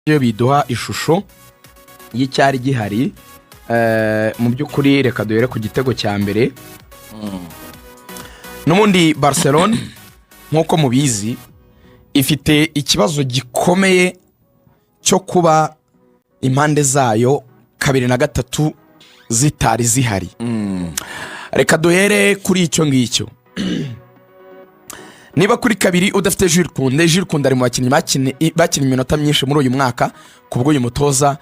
byo biduha ishusho y'icyari gihari. Mu by'ukuri reka duhere ku gitego cya mbere. N'ubundi Barcelona nk'uko mubizi ifite ikibazo gikomeye cyo kuba impande zayo kabiri na gatatu zitari zihari. Reka duhere kuri icyo ngicyo. Niba kuri kabiri udafite Jules Koundé ari mu bakinnyi bakinnye iminota myinshi muri uyu mwaka kubwo uyu mutoza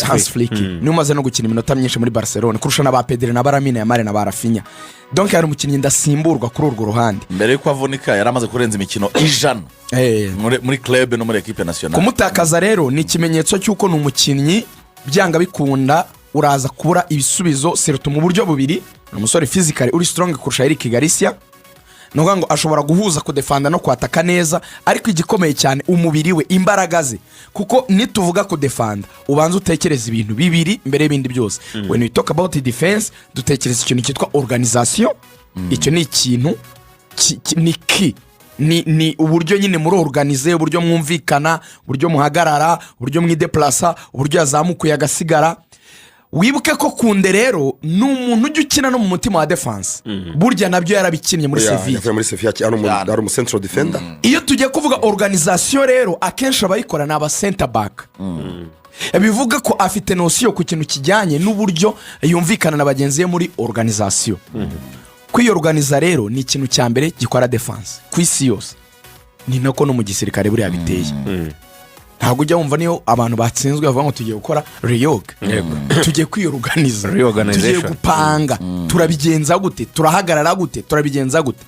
Hans Flick ni umaze no gukina iminota myinshi muri Barcelona kurusha na ba Pedri na Lamine Yamal na ba Rafinha. Donc yari umukinnyi ndasimburwa kuri urwo ruhande. Mbere yuko avunika yaramaze kurenza imikino 100 muri club no muri equipe nationale. Kumutakaza rero ni ikimenyetso cy'uko ni umukinnyi byanga bikunda uraza kubura ibisubizo serutu mu buryo bubiri. Ni umusore physically uri strong kurusha Eric Garcia. Nuvuga ngo ashobora guhuza kudefanda no kwataka neza, ariko igikomeye cyane umubiri we, imbaraga ze. Kuko nituvuga kudefanda ubanza utekereza ibintu bibiri mbere y'ibindi byose. When we talk about defense dutekereza ikintu cyitwa organisation. Icyo ni ikintu ni key, ni uburyo nyine muri organize, uburyo mwumvikana, uburyo muhagarara, uburyo mwideplaça, uburyo yazamukuye agasigara. Wibuke ko Koundé rero ni umuntu ujya ukina no mu mutima wa defense. Burya nabyo yarabikinnye muri Sevilla. Yavuye muri Sevilla ari umu central defender. Iyo tugiye kuvuga organisation rero akenshi abayikora ni aba center back. Bivuga ko afite notion ku kintu kijyanye n'uburyo yumvikana na bagenzi be muri organisation. Kwiyorganiza rero ni ikintu cya mbere gikora defense ku isi yose. Ni nako no mu gisirikare buri yabiteye. Ntabwo ujya wumva niyo abantu batsinzwe bavuga ngo tugiye gukora reorg, tugiye kwiyorganiza, tugiye gupanga, turabigenza gute, turahagarara gute, turabigenza gute.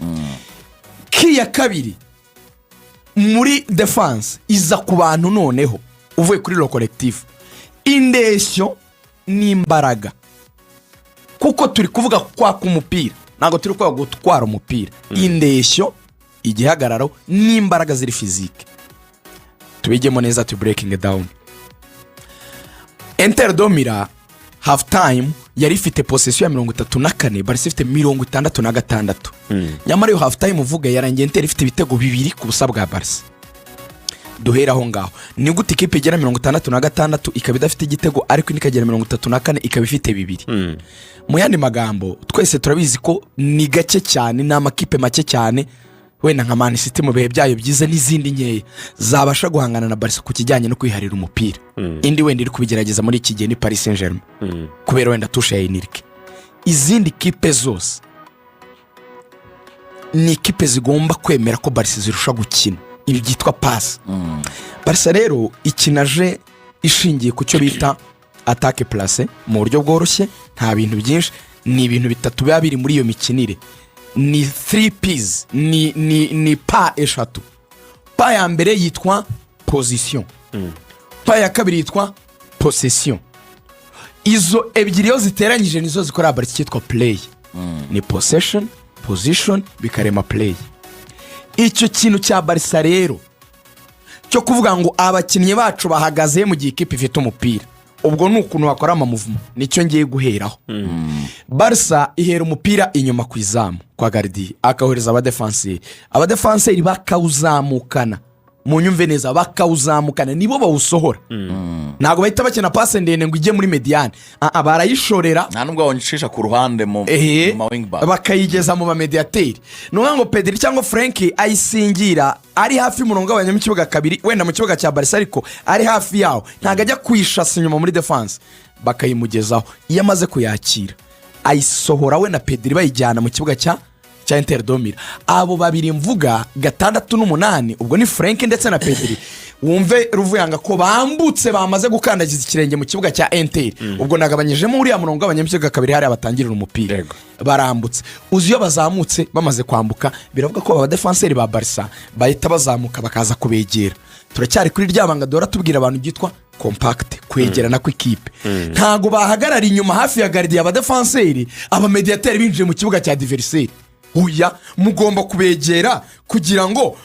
Kiya kabiri muri defense iza ku bantu noneho uvuye kuri lo collectif indeshyo n'imbaraga, kuko turi kuvuga kwa kumupira ntabwo turi kwa gutwara umupira. Indeshyo, igihagararo n'imbaraga ziri physique. Tubigemo neza to breaking it down. Inter Domira half time yari ifite possession ya 34, Barca ifite 66. Nyamara yo half time uvuga yarangiye Inter ifite ibitego bibiri ku busa bwa Barca. Duhera aho ngaho ni gute ikipe igera 66 ikaba idafite igitego ariko nikagera 34 ikaba ifite bibiri. Mu yandi magambo twese turabizi ko ni gake cyane n'amakipe make cyane wenda nka Man City mu bihe byayo byiza n'izindi nkeya zabasha guhangana na Barca ku kijyanye no kwiharira umupira. Indi wenda iri kubigerageza muri iki gihe ni Paris Saint-Germain kubera wenda tushe ya Enrique. Izindi kipe zose ni kipe zigomba kwemera ko Barca zirusha gukina, ibi byitwa pass. Barca rero ikinaje ishingiye ku cyo bita attaque placée mu buryo bworoshye, nta bintu byinshi, ni ibintu bitatu biba biri muri iyo mikinire. Ni 3 P's, ni pa eshatu. Pa ya mbere yitwa position, pa ya kabiri yitwa possession. Izo ebyiri yo ziteranyije nizo zikora Barca cyitwa play. Ni possession, position bikarema play. Icyo kintu cya Barca rero cyo kuvuga ngo abakinnyi bacu bahagaze mu gihe ikipe ifite umupira, ubwo nukuntu bakora ama movement nicyo ngiye guheraho. Barca ihera umupira inyuma ku izamu kwa gardien akahohereza abadefenseri bakawuzamukana, mu nyumve neza bakawuzamukana nibo bawusohora. Ntago bahita bakina passe ndende ngo ijye muri mediane, barayishorera nta nubwo wancisha ku ruhande mu wing back bakayigeza mu ba mediateri. Nuvuga ngo Pedri cyangwa Frank ayisingira ari hafi y'umurongo w'abanyamye kibuga kabiri wenda mu kibuga cya Barca, ariko ari hafi yaho ntago ajya kwishasa inyuma muri defense, bakayimugezaho. Iyo amaze kuyakira ayisohora we na Pedri bayijyana mu kibuga cya Inter Domira. Abo babiri mvuga 6 n'8 ubwo ni Frank ndetse na Pedri. Wumve Ruvuyanga ko bambutse bamaze gukandagiza ikirenge mu kibuga cya Inter. Ubwo nagabanyijemo uriya murongo w'abanyamyiga kabiri hari abatangirira umupira. Barambutse. Uzi iyo bazamutse bamaze kwambuka biravuga ko aba defenseurs ba Barca bahita bazamuka bakaza kubegera. Turacyari kuri ryabanga dora tubwira abantu byitwa compact, kwegerana kw'ikipe. Ntago bahagarara inyuma hafi ya gardien aba defenseurs aba mediateurs binjiye mu kibuga cya adversaire. Uya mugomba kubegera kugira ngo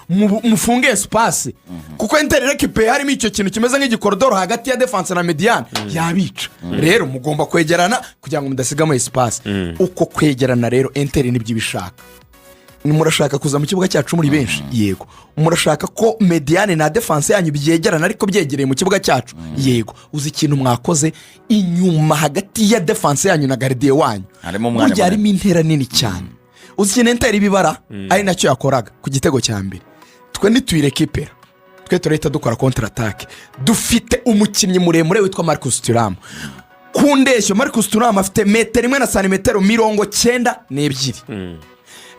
mufunge espace, kuko Inter rekipe harimo icyo kintu kimeze nk'igikorodoro hagati ya defense na mediane yabica. Rero mugomba kwegerana kugira ngo mudasigamo espace. Uko kwegerana rero Inter nibyo bishaka. murashaka kuza mu kibuga cyacu muri benshi yego murashaka ko mediane na defense yanyu byegerana ariko byegereye mu kibuga cyacu yego uzi ikintu mwakoze inyuma hagati ya defense yanyu na gardien wanyu burya harimo intera nini cyane uzi ikintu entera ibibara ari nacyo yakoraga ku gitego cya mbere twe ntituyirekipera twe turahita dukora contre attaque dufite umukinnyi muremure witwa Marcus Thuram ku ndeshyo Marcus Thuram afite metero 1 na santimetero 92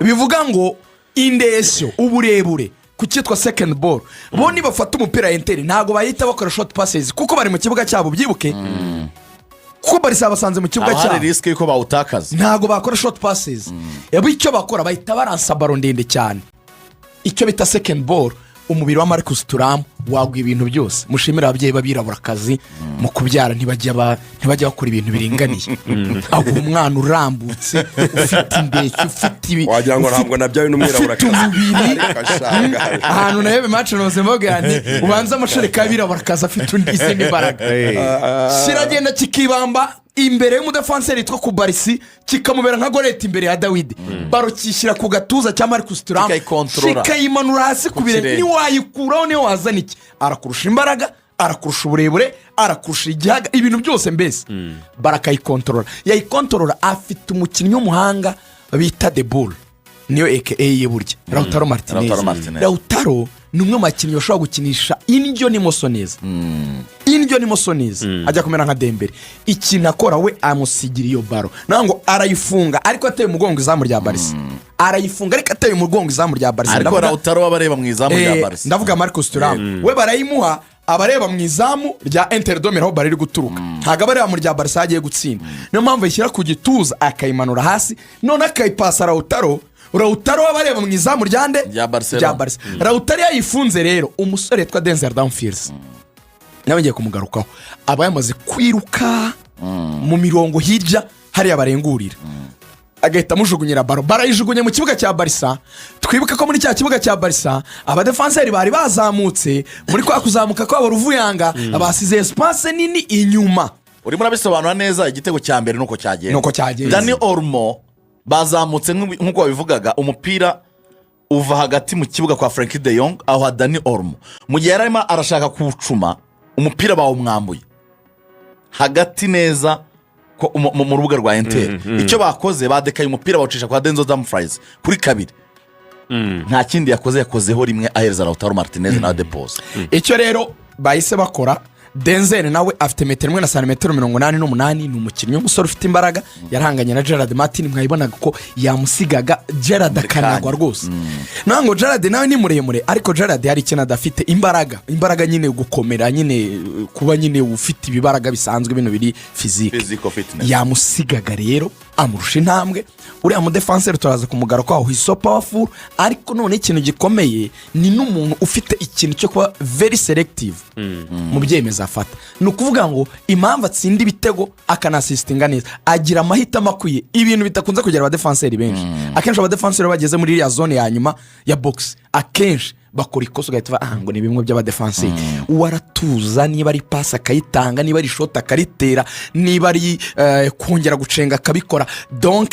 bivuga ngo indeshyo uburebure ku cyitwa second ball bo nibafata umupira enteri ntago bayita bakora short passes kuko bari mu kibuga cyabo byibuke kuko bari sabasanze mu kibuga cyabo hari risk yuko bawutakaza ntago bakora short passes yabo icyo bakora bahita baransa baro ndende cyane icyo bita second ball umubiri wa Marcus Thuram wagwa ibintu byose mushimira ababyeyi babirabura akazi mu kubyara ntibajya bakora ibintu biringaniye aho umwana urambutse ufite indeshyo ufite wagira ngo ntabwo nabyaye n'umwirabura akazi ahantu nayo bimace nose mbogane ubanza amashereka y'abirabura akazi afite izindi mbaraga kiragenda kikibamba imbere y'umudefanseri yitwa Kubarisi kikamubera nka goreti imbere ya Dawidi baro kishyira ku gatuza cya Marcus Thuram kikayimanura hasi ku birenge niwayikuraho niyo wazana iki arakurusha imbaraga arakurusha uburebure arakurusha igihaga ibintu byose mbese barakayikontorora yayikontorora afite umukinnyi w'umuhanga bita The Bull niyo aka ye burya Lautaro Martinez Lautaro ni umwe mu bakinnyi bashobora gukinisha indyo n'imoso neza indyo n'imoso neza ajya kumera nka Dembele ikintu akora we amusigira iyo baro nango arayifunga ariko ateye umugongo izamu rya Barca arayifunga ariko ateye umugongo izamu rya Barca ariko Lautaro abareba mu izamu rya Barca ndavuga Marcus Thuram we barayimuha abareba mu izamu rya Inter de Milan bari guturuka ntago abareba mu rya Barca agiye gutsinda niyo mpamvu yishyira ku gituza akayimanura hasi none akayipasa Lautaro abareba mu izamu rya Barca Lautaro yayifunze rero umusore yitwa Denzel Dumfries nawe ngiye kumugarukaho aba yamaze kwiruka mu mirongo hirya hariya barengurira agahita amujugunyira baro barayijugunye mu kibuga cya Barca twibuke ko muri cya kibuga cya Barca abadefanseri bari bazamutse muri kwa kuzamuka kwabo ruvuyanga abasize espace nini inyuma urimo urabisobanura neza igitego cya mbere nuko cyagenze Dani Olmo bazamutse nk'uko babivugaga umupira uva hagati mu kibuga kwa Frankie de Jong aho Dani Olmo mu gihe yarimo arashaka kuwucuma umupira bawumwambuye hagati neza mu rubuga rwa Inter icyo bakoze badekaye umupira bawucisha kwa Denzel Dumfries kuri kabiri nta kindi yakozeho rimwe ahereza Lautaro Martinez na Depose icyo rero bahise bakora Denzel nawe afite metero 1 na santimetero 88 ni umukinnyi w'umusore ufite imbaraga yarahanganye na Gerard Martin mwayibonaga ko yamusigaga Gerard akanagwa rwose nango Gerard nawe ni muremure ariko Gerard yari ikintu adafite imbaraga nyine gukomera nyine kuba nyine ufite ibibaraga bisanzwe bino biri physique yamusigaga rero amurusha intambwe uriya mu defenseur turaza kumugaruka aho so powerful ariko none ikintu gikomeye ni n'umuntu ufite ikintu cyo kuba very selective mu byemeza afata ni ukuvuga ngo impamvu atsinda ibitego akanasistinga neza agira amahitamo akwiye ibintu bitakunze kugera abadefenseri benshi akenshi abadefenseri bageze muri iriya zone ya nyuma ya box akenshi bakora ikosa ugahita ngo ni bimwe by'abadefenseri waratuza niba ari pass akayitanga niba ari shot akaritera niba ari kongera gucenga akabikora donc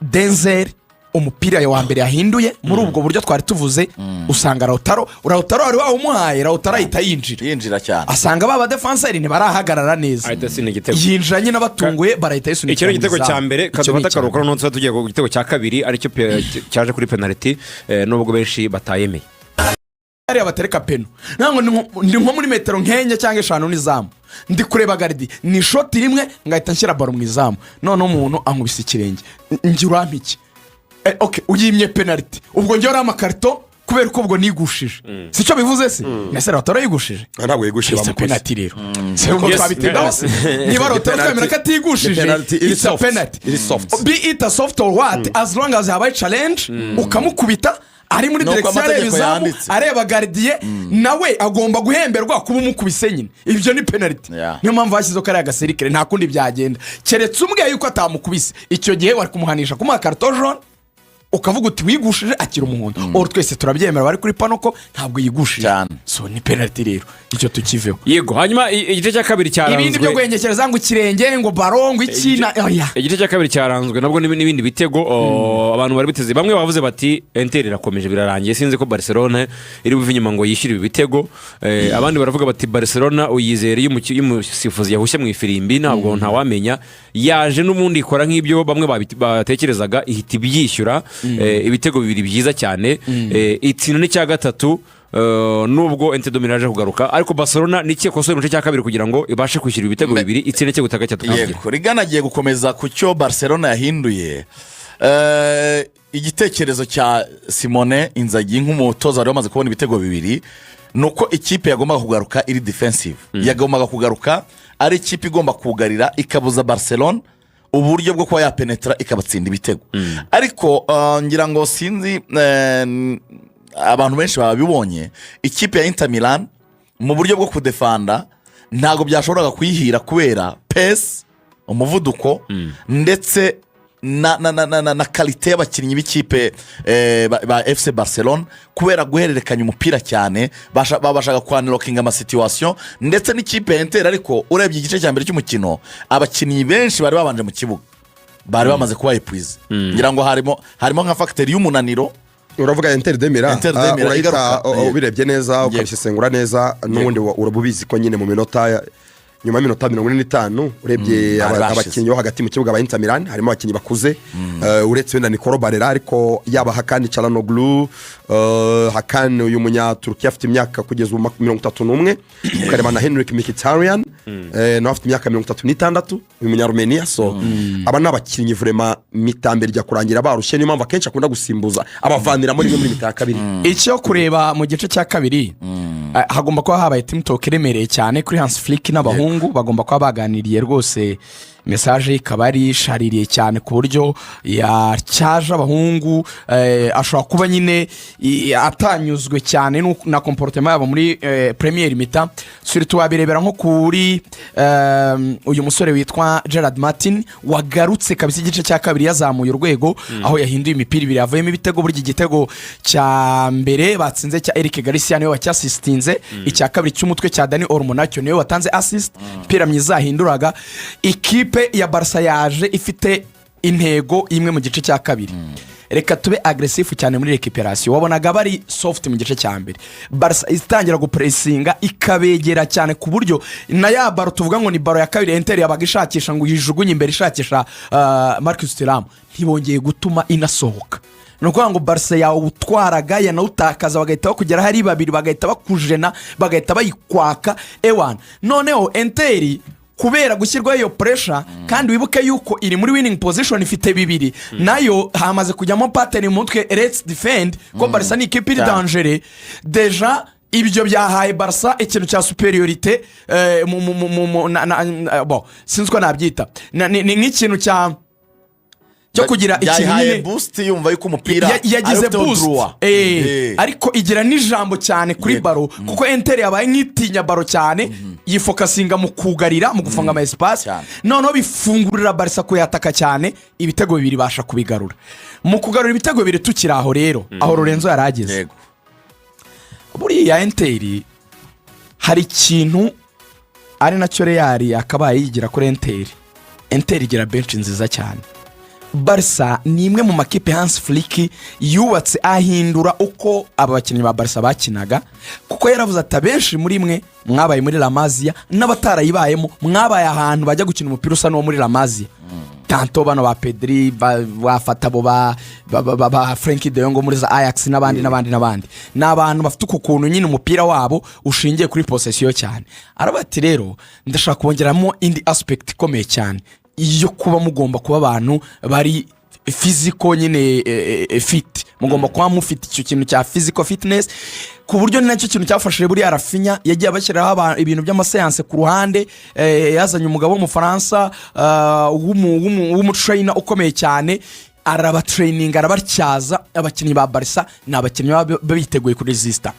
Denzel umupira wa mbere yahinduye muri ubwo buryo twari tuvuze usanga Lautaro wari wawumuhaye Lautaro ahita yinjira cyane asanga baba defenseur ntibarahagarara neza yinjira nyine abatunguye barahita yisunika icyo gitego cya mbere kadufata karukora none tugiye ku gitego cya kabiri aricyo cyaje kuri penalty nubwo benshi batayemeye ari abatereka peno nango ndi nko muri metero nkenye cyangwa 5 n'izamu ndi kureba gardi ni shot rimwe ngahita nshyira baro mu izamu none umuntu ankubise ikirenge ngira mpiki okay uyimye penalty ubwo njye ora amakarito kubera ko ubwo nigushije sico bivuze se nese Lautaro yigushije ntabwo yigushije bamukoze penalty rero seko twabitenda niba Lautaro twemera ko atigushije it's a penalty be it a soft or what as long as habaye challenge ukamukubita ari muri direction y'abizamu areba gardien nawe agomba guhemberwa kuba umukubise nyine ibyo ni penalty niyo mpamvu hashyizo kare agaserikere nta kundi byagenda keretse umwe yuko atamukubise icyo gihe wari kumuhanisha kumuha carton jaune ukavuga uti wigushije akira umuhondo oro twese turabyemera bari kuri pano ko ntabwo yigushije so ni penalty rero icyo tukiveho yego hanyuma igice cya kabiri cyaranzwe ibindi byo guhengekereza ngo ikirenge ngo baro ngo ikina igice cya kabiri cyaranzwe nabwo n'ibindi bitego abantu bari biteze bamwe bavuze bati Inter irakomeje birarangiye sinzi ko Barcelona iri buve inyuma ngo yishyire ibi bitego abandi baravuga bati Barcelona uyizere y'umusifuzi yahushye mu ifirimbi ntabwo ntawamenya yaje n'ubundi ikora nk'ibyo bamwe batekerezaga ihita ibyishyura ibitego bibiri byiza cyane itsinda n'icya gatatu nubwo Inter dominaje kugaruka ariko Barcelona nikiye kosora mu gice cya kabiri kugira ngo ibashe kwishyura ibitego bibiri itsinda cyo gutaka cyatatu yego rigana agiye gukomeza ku cyo Barcelona yahinduye igitekerezo cya Simone Inzaghi nk'umutoza wari wamaze kubona ibitego bibiri nuko ikipe yagombaga kugaruka iri defensive yagombaga kugaruka ari ikipe igomba kugarira ikabuza Barcelona uburyo bwo kuba yapenetra ikabatsinda ibitego ariko ngira ngo sinzi abantu benshi babibonye ikipe ya Inter Milan mu buryo bwo kudefanda ntago byashoboraga kuyihira kubera pace umuvuduko ndetse na kalite y'abakinnyi b'ikipe ba FC Barcelona kubera guhererekanya umupira cyane babashaga kwanlokinga ama situation ndetse n'ikipe ya Inter ariko urebye igice cya mbere cy'umukino abakinnyi benshi bari babanje mu kibuga bari bamaze kuba epuize ngira ngo harimo nka factor y'umunaniro uravuga Inter de Milan urahita ubirebye neza ukabisesengura neza n'ubundi urabubizi ko nyine mu minota nyuma y'iminota 45 urebye abakinnyi bo hagati mu kibuga ba Inter Milan harimo abakinnyi bakuze uretse wenda Nicolo Barella ariko yaba Hakan Çalhanoğlu Hakan uyu munya Turkiya afite imyaka kugeza 31 ukareba na Henrik Mkhitaryan no afite imyaka 36 uyu munya Romania so aba n'abakinnyi vraiment mitambere rya kurangira barushye niyo mpamvu akenshi akunda gusimbuza abavanira muri mitaka kabiri icyo kureba mu gice cya kabiri hagomba kuba habaye team talk iremereye cyane kuri Hans Flick n'abahungu bagomba kuba baganiriye rwose message ikaba ari shaririye cyane ku buryo yacyaje abahungu ashobora kuba nyine atanyuzwe cyane na comportement yabo muri premier mita surtout wabirebera nko kuri uyu musore witwa Gerard Martin wagarutse kabisa igice cya kabiri yazamuye urwego aho yahinduye imipira ibiri yavuyemo ibitego burya igitego cya mbere batsinze cya Eric Garcia niwe wacyasistinze icya kabiri cy'umutwe cya Dani Olmo nacyo niwe watanze assist pira myiza hinduraga ikipe ya Barca yaje ifite intego imwe mu gice cya kabiri reka tube aggressive cyane muri recuperation wabonaga bari soft mu gice cya mbere Barca itangira gupressinga ikabegera cyane ku buryo na ya baro tuvuga ngo ni baro ya kabiri Inter yabaga ishakisha ngo yijugunye imbere ishakisha Marcus Thuram ntibongeye gutuma inasohoka nuko ngo Barca yawutwaraga yanawutakaza bagahita bakugera hari babiri bagahita bakujena bagahita bayikwaka ewan noneho Inter kubera gushyirwaho iyo pressure kandi wibuke yuko iri muri winning position ifite bibiri nayo hamaze kujyamo pattern mu mutwe let's defend ko Barca ni ikipe iri danger deja ibyo byahaye Barca ikintu cya superiorité sinzi ko nabyita ni nk'ikintu cyo kugira ikintu boost yumva yuko umupira yagize boost ariko igira n'ijambo cyane kuri baro kuko Inter yabaye nk'itinya baro cyane yifokasinga mu kugarira mu gufunga ama espace noneho bifungurira Barca kuyataka cyane ibitego bibiri basha kubigarura mu kugarura ibitego bibiri tukiri aho rero aho Lorenzo yarageze buriya Inter hari ikintu ari nacyo Real yakabaye yigira kuri Inter igira bench nziza cyane Barca ni imwe mu makipe Hans Flick yubatse ahindura uko abakinnyi ba Barca bakinaga kuko yaravuze ati benshi muri mwe mwabaye muri La Masia n'abatarayibayemo mwabaye ahantu bajya gukina umupira usa no muri La Masia tanto bano ba Pedri bafata bo ba Frenkie de Jong muri za Ajax n'abandi n'abantu bafite ukuntu nyine umupira wabo ushingiye kuri possession cyane arabati rero ndashaka kubongeramo indi aspect ikomeye cyane iyo kuba mugomba kuba abantu bari physical nyine fit mugomba kuba mufite icyo kintu cya physical fitness ku buryo nacyo kintu cyafashije buri Rafinha yagiye abashyiraho ibintu by'amaseanse ku ruhande yazanye umugabo w'umufaransa w'umutrainer ukomeye cyane arabatraining arabatyaza abakinnyi ba Barca n'abakinnyi biteguye ku resista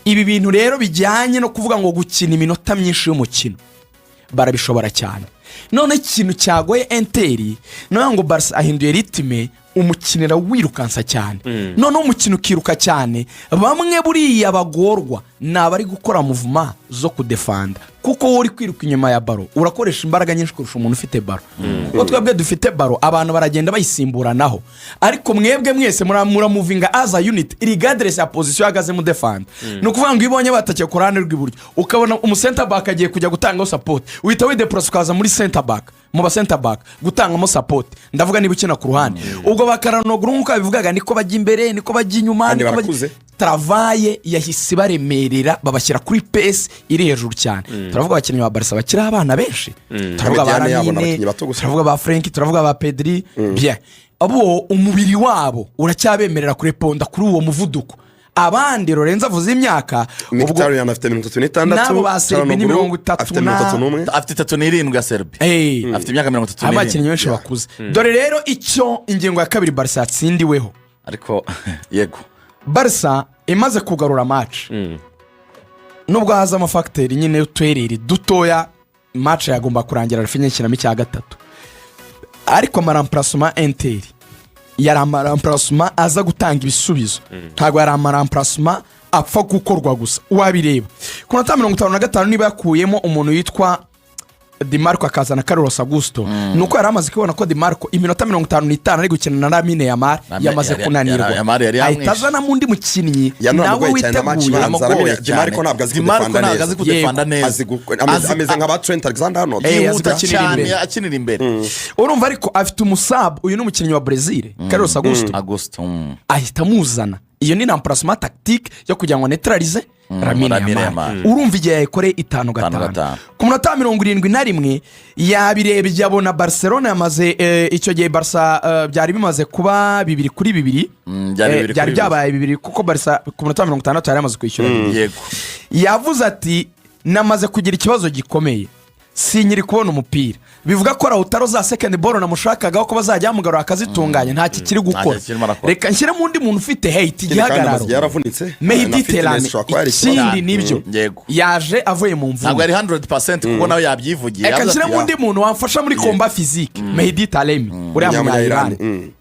ibi bintu rero bijyanye no kuvuga ngo gukina iminota myinshi y'umukino barabishobora cyane none ikintu cyagoye Inter no ngo Barca ahinduye ritme umukinira wirukansa cyane noneho umukino ukiruka cyane bamwe buriya bagorwa ni abari gukora muvuma zo kudefanda kuko wowe uri kwiruka inyuma ya baro urakoresha imbaraga nyinshi kurusha umuntu ufite baro kuko twebwe dufite baro abantu baragenda bayisimburanaho ariko mwebwe mwese muramuvinga as a unit regardless ya position ahagaze mu defanda ni ukuvuga ngo ibonye batakiye ku ruhande rw'iburyo ukabona umusenta back agiye kujya gutangaho support uhita widepress ukaza muri center back mu ba center back gutangamo support ndavuga niba ukina ku ruhande ubwo bakaranogura nk'uko bivugaga niko bajya imbere niko bajya inyuma niko bajya Travaye yahise baremerera babashyira kuri pace iri hejuru cyane turavuga abakinnyi ba Barca bakira abana benshi turavuga ba Lamine turavuga ba Frenkie turavuga ba Pedri bien abo umubiri wabo uracyabemerera kureponda kuri uwo muvuduko abandi Lorenzo avuze imyaka ubwo afite 36 nabo ba Serbia ni 31 afite 37 ya Serbia afite imyaka 31 abakinnyi benshi bakuze dore rero icyo ingingo ya kabiri Barca yatsindiweho ariko yego Barca imaze kugarura match nubwo haza amafacteri nyine y'utwereri dutoya match yagomba kurangira rafinye kinamo cya gatatu ariko amaramplacement Inter yari amaramplacement aza gutanga ibisubizo ntago yari amaramplacement apfa gukorwa gusa wabireba ku nota 55 niba yakuyemo umuntu yitwa Di Marco akazana Carlos Augusto nuko yari amaze kubona ko Di Marco iminota 55 ari gukina na Lamine yamaze kunanirwa ahitazana mundi mukinnyi nawe witeguye Di Marco ntabwo azi kudefanda neza ameze nka ba Trent Alexander-Arnold cyane akinira imbere urumva ariko afite umusab uyu ni umukinnyi wa Brazil Carlos Augusto ahita muzana iyo ni remplacement tactique yo kugira ngo neutralize Lamine urumva igihe yakoreye 5-5 ku munota 71 yabirebye abona Barcelona yamaze icyo gihe Barca byari bimaze kuba 2-2 byari byabaye 2 kuko Barca ku munota 56 yari yamaze kwishyura yego yavuze ati namaze kugira ikibazo gikomeye sinyiri kubona umupira bivuga ko Lautaro za second ball namushakaga ko bazajya bamugarura akazitunganya nta kikiri gukora reka nshyire mu ndi muntu ufite hate igihagararo Mehdi Terani ikindi nibyo yaje avuye mu mvugo ntabwo ari 100% kuko nawe yabyivugiye reka nshyire mu ndi muntu wamfasha muri combat physique Mehdi Taremi uriya munyayirani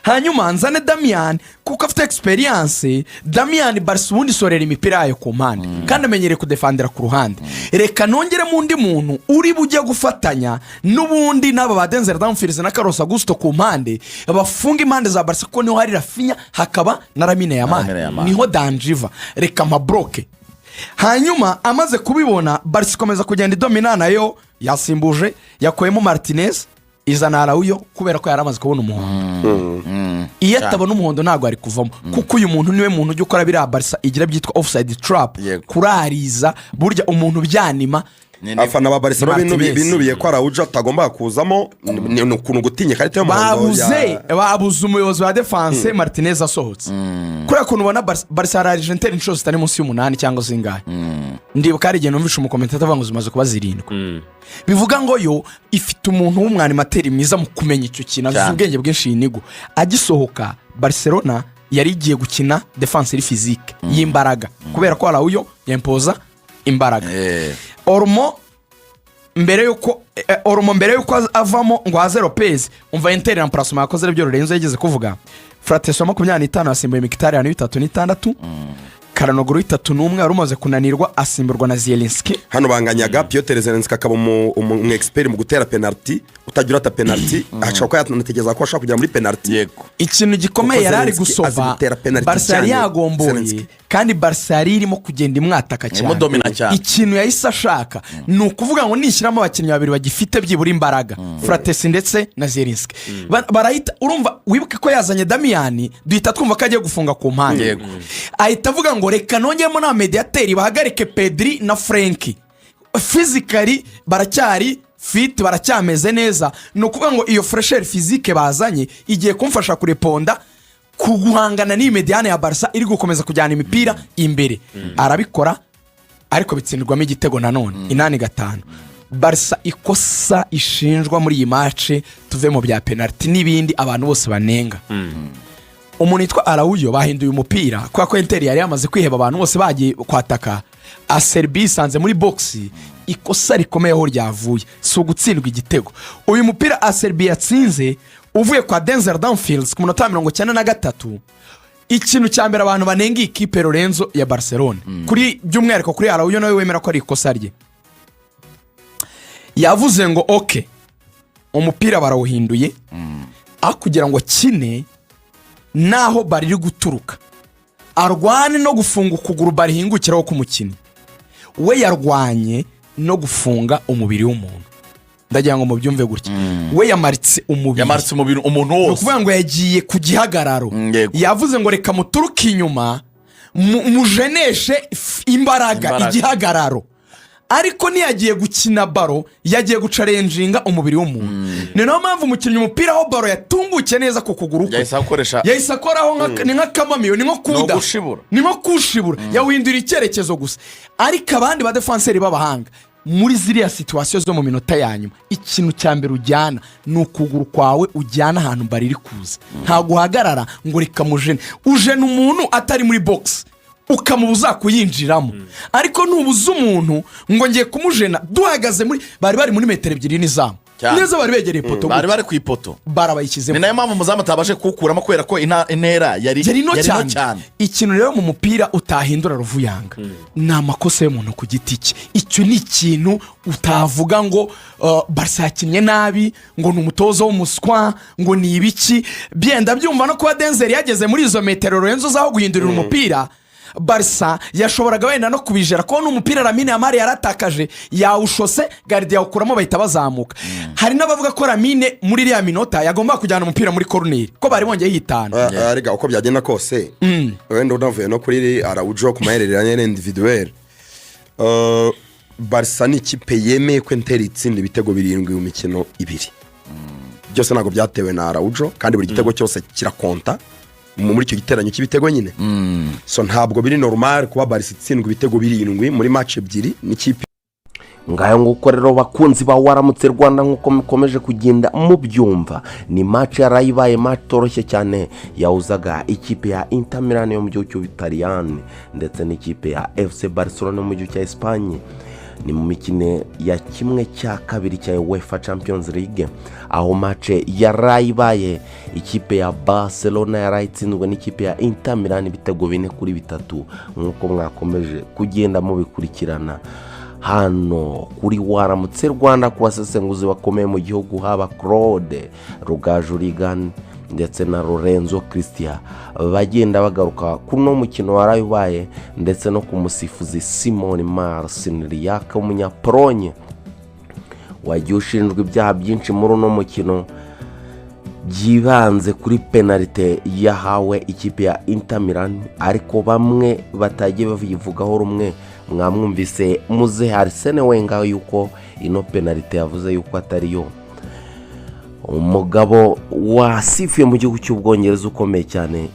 hanyuma nzane Damian kuko afite experience Damian Barca ubundi sorera imipira yayo ku mpande kandi amenyereye kudefendera ku ruhande reka nongere mu ndi muntu uri bujye gufatanya n'ubundi n'aba ba Denzel Dumfries na Carlos Augusto ku mpande bafunga impande za Barca ko niho hari Rafinha hakaba na Lamine Yamal niho danjiva reka mabroke hanyuma amaze kubibona Barca ikomeza kugenda idomina nayo yasimbuje yakoyemo Martinez izana Araujo kubera ko yaramaze kubona umuhondo iyo atabona umuhondo ntabwo ari kuvamo kuko uyu muntu niwe muntu ujya ukora biriya Barca igira byitwa offside trap kurariza burya umuntu byanima afana ba Barcelona binubiye ko Araujo atagomba kuzamo n'ukuntu gutinya karite y'umuhondo babuze umuyobozi wa defense Martinez asohotse kuri akuntu ubona Barca Argentine inshuro zitari munsi y'8 cyangwa zingahe ndibuka ari igihe numvisha umukomentata avuga ngo zimaze kuba 7 bivuga ngo yo ifite umuntu w'umwanimateri mwiza mu kumenya icyo kintu azi ubwenge bwinshi yinigo agisohoka Barcelona yari igiye gukina defense iri physique y'imbaraga kubera ko Araujo yempoza imbaraga Ormo mbere yuko avamo ngo haze Lopez umva Inter remplacement yakoze byo Lorenzo yageze kuvuga Frateso 25 asimbuye Mkhitaryan 3-6 Karanoglu 3-1 yarumaze kunanirwa asimburwa na Zielinski hano banganyaga Piotr Zelenski akaba mu expert mu gutera penalty utagira ta penalty ashaka yatanategeza ko ashaka kujya muri penalty yego ikintu gikomeye yarari gusova Barca yari yagomboye kandi Barca yari irimo kugenda imwataka cyane ikintu yahise ashaka ni ukuvuga ngo nishyiramo abakinnyi babiri bagifite byibura imbaraga Frates ndetse na Zielinski barahita urumva wibuke ko yazanye Damian duhita twumva ko agiye gufunga ku mpande ahita avuga ngo reka nongemo na mediateri bahagarike Pedri na Frenkie physically baracyari fit baracyameze neza no kuvuga ngo iyo fresher physique bazanye igiye kumfasha kureponda kuguhangana ni mediane ya Barca iri gukomeza kujyana imipira imbere arabikora ariko bitsindirwamo igitego nanone 8-5 Barca ikosa ishinjwa muri iyi match tuve mu bya penalty n'ibindi abantu bose banenga umuntu yitwa Araujo bahinduye umupira kwa ko Inter yari yamaze kwiheba abantu bose bagiye kwataka Serbia sanze muri box ikosa rikomeye aho ryavuye so gutsindwa igitego uyu mupira Serbia yatsinze uvuye kwa Denzel Dumfries ku munota 93 ikintu cya mbere abantu banenga ikipe Lorenzo ya Barcelona kuri by'umwihariko kuri Araujo nawe wemera ko ari ikosa rye yavuze ngo okay umupira barawuhinduye kugira ngo kine naho bariri guturuka arwane no gufunga ukuguru barihingukiraho k'umukinnyi we yarwanye no gufunga umubiri w'umuntu ndagira ngo mubyumve gutya we yamaritse umubiri umuntu wose ukuvuga ngo yagiye ku gihagararo yavuze ngo reka muturuke inyuma mujeneshe imbaraga igihagararo ariko ntiyagiye gukina baro yagiye gucarenjinga umubiri w'umuntu ni nayo mpamvu umukinnyi umupira aho baro yatungukiye neza ku kuguru kwe yahise akoraho ni nk'akamamiyo ni nko kushibura yawindura icyerekezo gusa ariko abandi badefanseri b'abahanga muri ziriya situwasiyo zo mu minota ya nyuma ikintu cya mbere ujyana ni ukuguru kwawe ujyana ahantu bariri kuza ntabwo uhagarara ngo reka ujene umuntu atari muri box ukamubuza kuyinjiramo ariko nubuza umuntu ngo ngiye kumujena duhagaze bari muri metero 2 n'izamu neza bari begereye ipoto bari ku ipoto barabayikizemo ni nayo mpamvu muzamu atabashe kukuramo kubera ko intera yari no cyane ikintu rero mu mupira utahindura ruvuyanga ni amakosa y'umuntu ku giti cye icyo ni ikintu utavuga ngo Barca yakinnye nabi ngo ni umutozo w'umuswa ngo ni ibiki byenda byumva no kuba Denzel yageze muri izo metero Lorenzo zaho guhindurira umupira Barca yashoboraga wenda no kubijera ko n'umupira Lamine Yamal yaratakaje yawushose Gardien yawukuramo bahita bazamuka hari n'abavuga ko Lamine muri iriya minota yagomba kujyana umupira muri corner ko bari bongeye yitana arega uko byagenda kose wenda unavuye no kuri Araujo ku mahereranye individuel Barca ni ikipe yemeye ko Inter itsinda ibitego 7 mu mikino 2 byose ntabwo byatewe na Araujo kandi buri gitego cyose kirakonta muri icyo giteranyo cy'ibitego nyine so ntabwo biri normal kuba Barca itsindwa ibitego 7 muri match 2 n'ikipe ngayo nguko rero bakunzi ba waramutse Rwanda nkuko mukomeje kugenda mubyumva ni match yarayibaye match toroshye cyane yawuzaga ikipe ya Inter Milan yo mu gihugu cy'Ubutaliyani ndetse n'ikipe ya FC Barcelona mu gihugu cya Espagne ni mu mikino ya kimwe cya kabiri cya Uefa Champions League aho match yarayibaye ikipe ya Barcelona yarayitsinzwe n'ikipe ya Inter Milan ibitego 4-3 nkuko mwakomeje kugenda mubikurikirana hano kuri waramutse Rwanda ku basesenguzi bakomeye mu gihugu haba Claude Rugajurigan ndetse na Lorenzo Christian bagenda bagaruka kuno mukino warayubaye ndetse no ku musifuzi Simon Marcinliak umunyapolonye wagiye ushinjwe ibyaha byinshi muri uno mukino byibanze kuri penalite yahawe ikipe ya Inter Milan ariko bamwe batagiye bavugaho rumwe mwamwumvise muze Arsene Wenger yuko ino penalite yavuze yuko atari yo umugabo wasifuye mu gihugu cy'Ubwongereza ukomeye cyane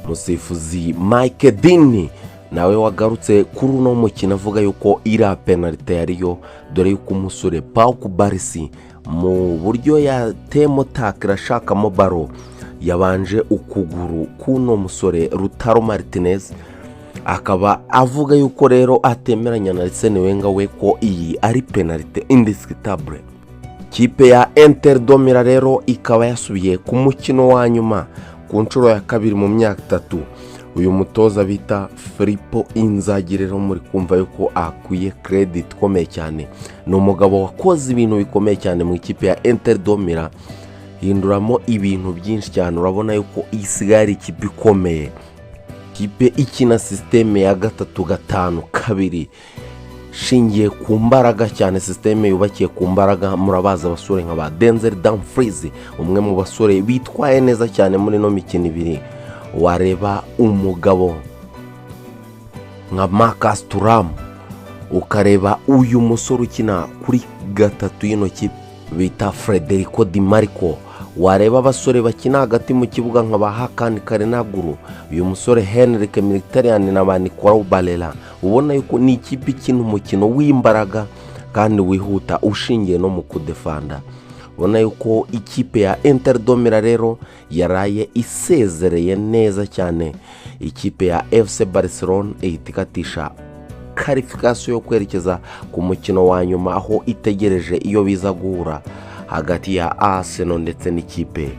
musifuzi Mike Dean nawe wagarutse kuri uno mukino avuga yuko ira penalite yariyo dore yuko umusore Pau Kubarsi mu buryo yatemo takira shakamo baro yabanje ukuguru kuno musore Lautaro Martinez akaba avuga yuko rero atemeranya na Arsene Wenger we ko iyi ari penalite indiscutable kipe ya Inter Domira rero ikaba yasubiye ku mukino wa nyuma ku nshuro ya kabiri mu myaka 3 uyu mutoza bita Filippo Inzaghi rero muri kumva yuko akuye credit komeye cyane no mugabo wakoze ibintu bikomeye cyane mu ikipe ya Inter Domira hinduramo ibintu byinshi cyane urabona yuko isigari ikipe ikomeye kipe ikina systeme ya 3-5-2 shingiye ku mbaraga cyane systeme yubakiye ku mbaraga murabaza abasore nk'aba Denzel Dumfries umwe mu basore bitwaye neza cyane muri no mikino 2 wareba umugabo nka Marcus Thuram ukareba uyu musore ukina kuri 3 y'intoki bita Federico Di Marco wareba abasore bakina hagati mu kibuga nk'aba Hakan Karenaguru uyu musore Henrik Mkhitaryan na Nicolas Balela ubona yuko ni ikipe ikina umukino w'imbaraga kandi wihuta ushingiye no mu kudefanda ubona yuko ikipe ya Inter Domira rero yaraye isezereye neza cyane ikipe ya FC Barcelona itikatisha qualification yo kwerekeza ku mukino wa nyuma aho itegereje iyo biza guhura hagati ya Arsenal ndetse n'ikipe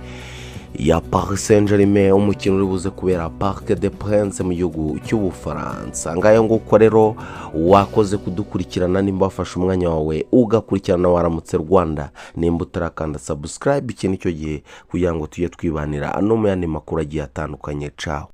ya Paris Saint-Germain, umukino uri buze kubera Parc des Princes mu gihugu cy'Ubufaransa. Ngayo nguko rero wakoze kudukurikirana, nimba wafashe umwanya wawe ugakurikirana Waramutse Rwanda, nimba utarakanda subscribe iki nicyo gihe kugira ngo tujye twibanira ano mu yandi makuru agiye atandukanye. Ciao.